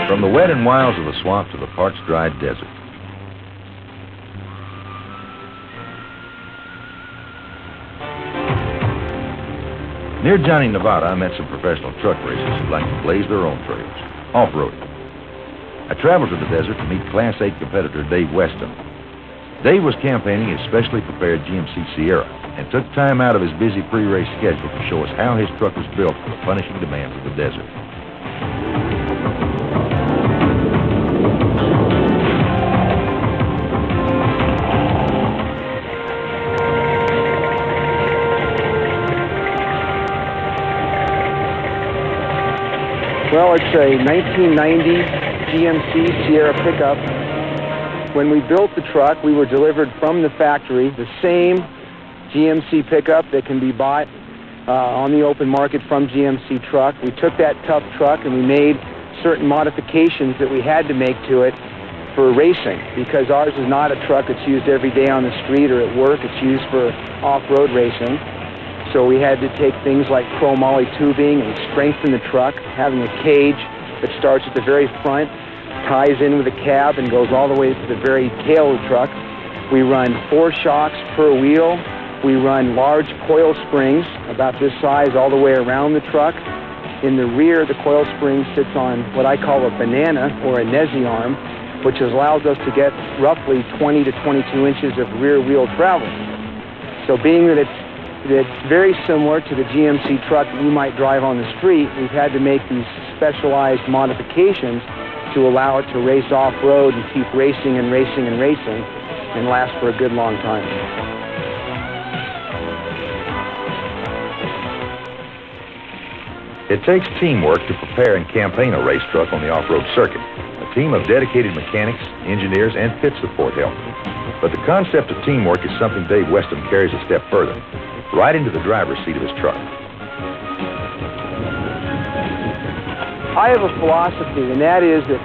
From the wet and wilds of the swamp to the parched, dry desert. Near Johnny, Nevada, I met some professional truck racers who like to blaze their own trails, off-roading. I traveled to the desert to meet Class 8 competitor Dave Weston. Dave was campaigning his specially prepared GMC Sierra and took time out of his busy pre-race schedule to show us how his truck was built for the punishing demands of the desert. Well, it's a 1990 GMC Sierra pickup. When we built the truck, we were delivered from the factory the same GMC pickup that can be bought on the open market from GMC Truck. We took that tough truck and we made certain modifications that we had to make to it for racing, because ours is not a truck that's used every day on the street or at work. It's used for off-road racing. So we had to take things like chromoly tubing and strengthen the truck, having a cage that starts at the very front, ties in with a cab, and goes all the way to the very tail of the truck. We run 4 shocks per wheel. We run large coil springs about this size all the way around the truck. In the rear, the coil spring sits on what I call a banana or a Nezi arm, which allows us to get roughly 20 to 22 inches of rear wheel travel. So being that it's very similar to the GMC truck that you might drive on the street, we've had to make these specialized modifications to allow it to race off-road and keep racing and racing and racing and last for a good long time. It takes teamwork to prepare and campaign a race truck on the off-road circuit. A team of dedicated mechanics, engineers, and pit support help. But the concept of teamwork is something Dave Weston carries a step further, right into the driver's seat of his truck. I have a philosophy, and that is that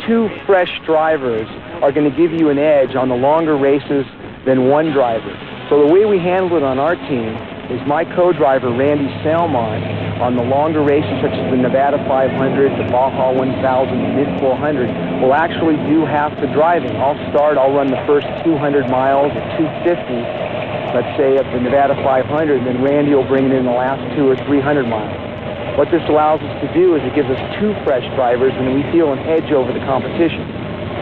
2 fresh drivers are going to give you an edge on the longer races than 1 driver. So the way we handle it on our team is my co-driver, Randy Salmon, on the longer races such as the Nevada 500, the Baja 1000, the Mid-400, will actually do half the driving. I'll run the first 200 miles at 250, let's say, of the Nevada 500, and then Randy will bring it in the last 200 or 300 miles. What this allows us to do is it gives us 2 fresh drivers, and we feel an edge over the competition.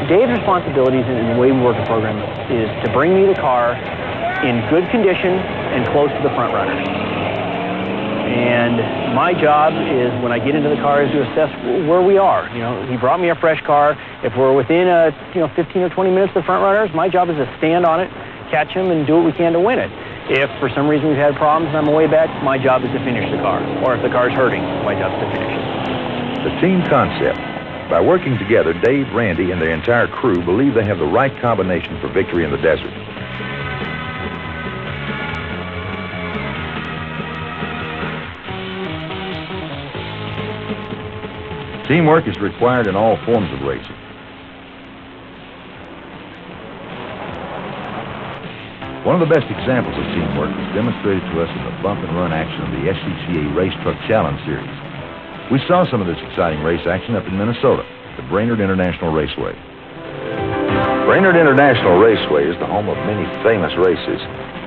Dave's responsibilities in the way we work the program is to bring me the car in good condition and close to the front runners. And my job is, when I get into the car, is to assess where we are. You know, he brought me a fresh car. If we're within 15 or 20 minutes of the front runners, my job is to stand on it, catch them, and do what we can to win it. If for some reason we've had problems and I'm away back, my job is to finish the car. Or if the car's hurting, my job is to finish it. The team concept. By working together, Dave, Randy, and their entire crew believe they have the right combination for victory in the desert. Teamwork is required in all forms of racing. One of the best examples of teamwork was demonstrated to us in the bump and run action of the SCCA Race Truck Challenge Series. We saw some of this exciting race action up in Minnesota, the Brainerd International Raceway. Brainerd International Raceway is the home of many famous races,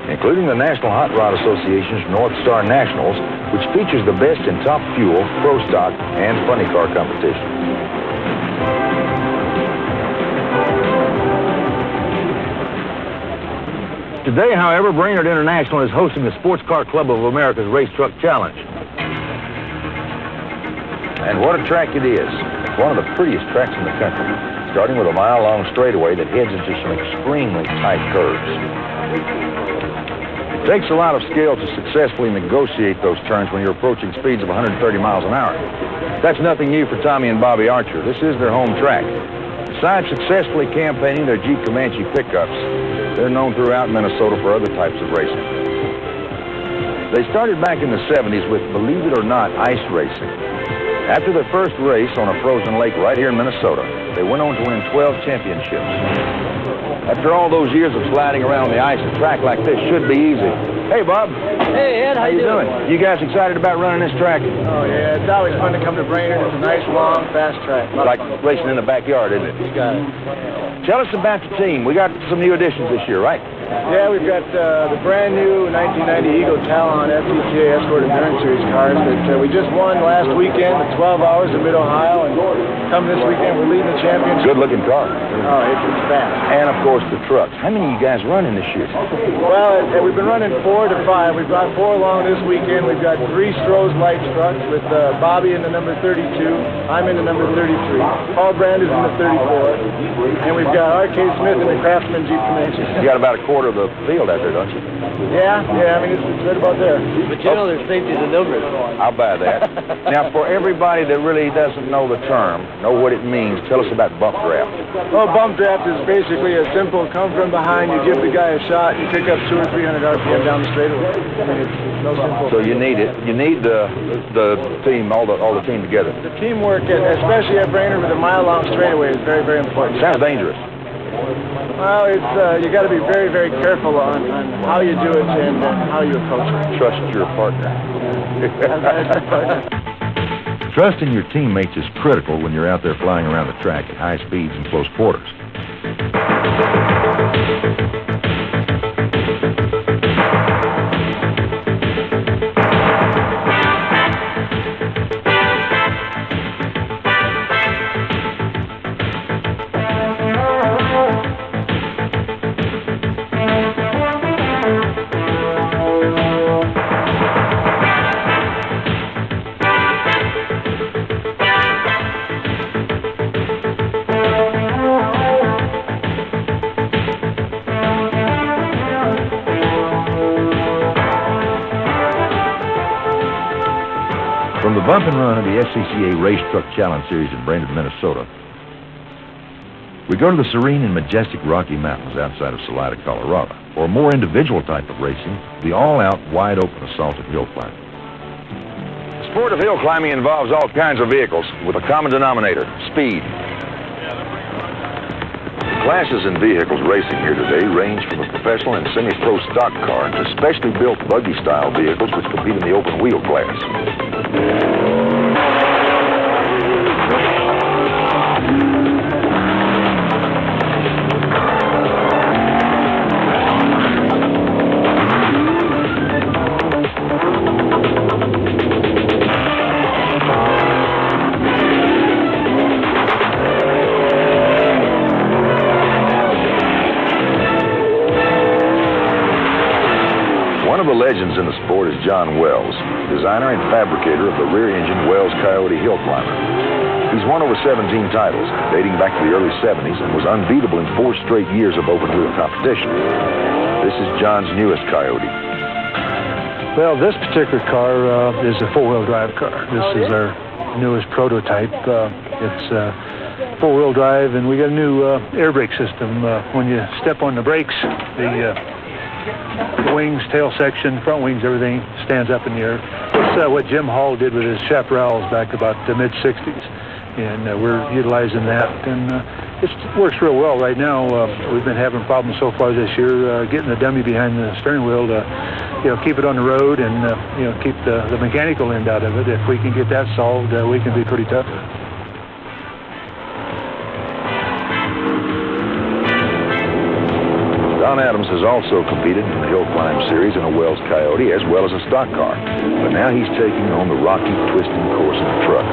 including the National Hot Rod Association's North Star Nationals, which features the best in top fuel, pro stock, and funny car competition. Today, however, Brainerd International is hosting the Sports Car Club of America's Race Truck Challenge. And what a track it is. It's one of the prettiest tracks in the country, starting with a mile-long straightaway that heads into some extremely tight curves. It takes a lot of skill to successfully negotiate those turns when you're approaching speeds of 130 miles an hour. That's nothing new for Tommy and Bobby Archer. This is their home track. Besides successfully campaigning their Jeep Comanche pickups, they're known throughout Minnesota for other types of racing. They started back in the 70s with, believe it or not, ice racing. After their first race on a frozen lake right here in Minnesota, they went on to win 12 championships. After all those years of sliding around the ice, a track like this should be easy. Hey, Bob. Hey, Ed, how you doing? You guys excited about running this track? Oh, yeah, it's always fun to come to Brainerd. It's a nice, long, fast track. Like racing in the backyard, isn't it? You got it. Tell us about the team. We got some new additions this year, right? Yeah, we've got the brand new 1990 Eagle Talon FCCA Escort Endurance Series cars that we just won last weekend at 12 hours in Mid-Ohio, and come this weekend we're leading the championship. Good-looking car. Oh, it's fast. And, of course, the trucks. How many of you guys running this year? Well, we've been running 4 to 5. We've got 4 along this weekend. We've got 3 Stroh's light trucks with Bobby in the number 32. I'm in the number 33. Paul Brand is in the 34. And we've got R.K. Smith in the Craftsman Jeep Comanche. You got about a quarter of the field out there, don't you? Yeah, I mean, it's right about there. But you know there's safety in numbers. I'll buy that. Now, for everybody that really doesn't know the term, know what it means, tell us about bump draft. Well, bump draft is basically a simple come from behind, you give the guy a shot, you pick up 200 or 300 RPM down the straightaway. I mean, it's no simple. So you need it. You need the team, all the team together. The teamwork, especially at Brainerd with a mile-long straightaway, is very, very important. Sounds dangerous. Well, it's you got to be very, very careful on how you do it and how you approach it. Trust your partner. Trusting your teammates is critical when you're out there flying around the track at high speeds and close quarters. From the bump and run of the SCCA Race Truck Challenge Series in Brainerd, Minnesota, we go to the serene and majestic Rocky Mountains outside of Salida, Colorado, for a more individual type of racing, the all-out, wide-open assault at hill climbing. The sport of hill climbing involves all kinds of vehicles with a common denominator, speed. The classes in vehicles racing here today range from the professional and semi-pro stock car to specially built buggy-style vehicles which compete in the open-wheel class. One of the legends in the sport is John Wells, designer and fabricator of the rear-engine Wells Coyote Hill Climber. He's won over 17 titles, dating back to the early 70s, and was unbeatable in 4 straight years of open-wheel competition. This is John's newest Coyote. Well, this particular car is a four-wheel drive car. This is our newest prototype. It's four-wheel drive, and we got a new air brake system. When you step on the brakes, the wings, tail section, front wings, everything stands up in the air. It's what Jim Hall did with his chaparrals back about the mid-'60s, and we're utilizing that, and it works real well right now. We've been having problems so far this year getting the dummy behind the steering wheel to keep it on the road and keep the mechanical end out of it. If we can get that solved, we can be pretty tough. Don Adams has also competed in the Hill Climb Series in a Wells Coyote as well as a stock car, but now he's taking on the rocky, twisting course in a truck.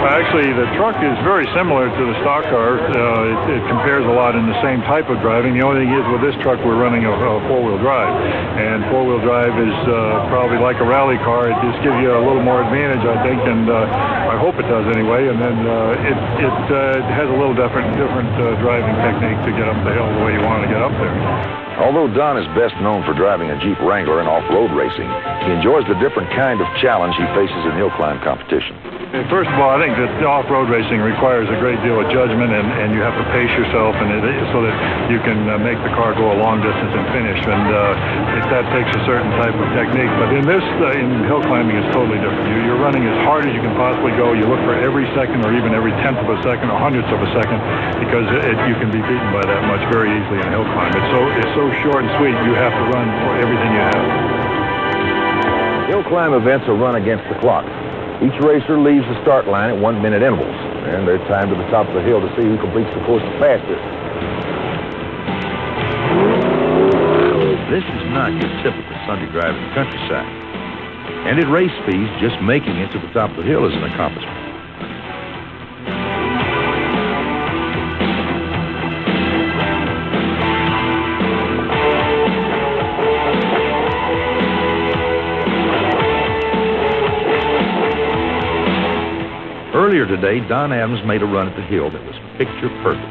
Actually, the truck is very similar to the stock car. It compares a lot in the same type of driving. The only thing is with this truck we're running a four-wheel drive, and four-wheel drive is probably like a rally car. It just gives you a little more advantage, I think, and I hope it does anyway. And then it has a little different driving technique to get up the hill the way you want to get up there. Although Don is best known for driving a Jeep Wrangler in off-road racing, he enjoys the different kind of challenge he faces in hill climb competition. First of all, I think that off-road racing requires a great deal of judgment, and you have to pace yourself so that you can make the car go a long distance and finish. And that takes a certain type of technique. But in hill climbing, it's totally different. You're running as hard as you can possibly go. You look for every second, or even every tenth of a second, or hundredths of a second, because you can be beaten by that much very easily in hill climb. It's so short and sweet. You have to run for everything you have. Hill climb events are run against the clock. Each racer leaves the start line at 1 minute intervals, and they're timed to the top of the hill to see who completes the course the fastest. This is not your typical Sunday drive in the countryside. And at race speeds, just making it to the top of the hill is an accomplishment. Earlier today, Don Adams made a run at the hill that was picture perfect.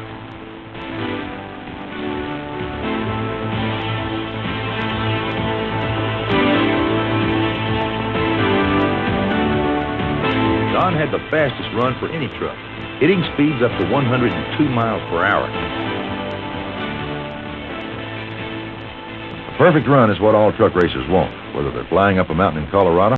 Don had the fastest run for any truck, hitting speeds up to 102 miles per hour. A perfect run is what all truck racers want, whether they're flying up a mountain in Colorado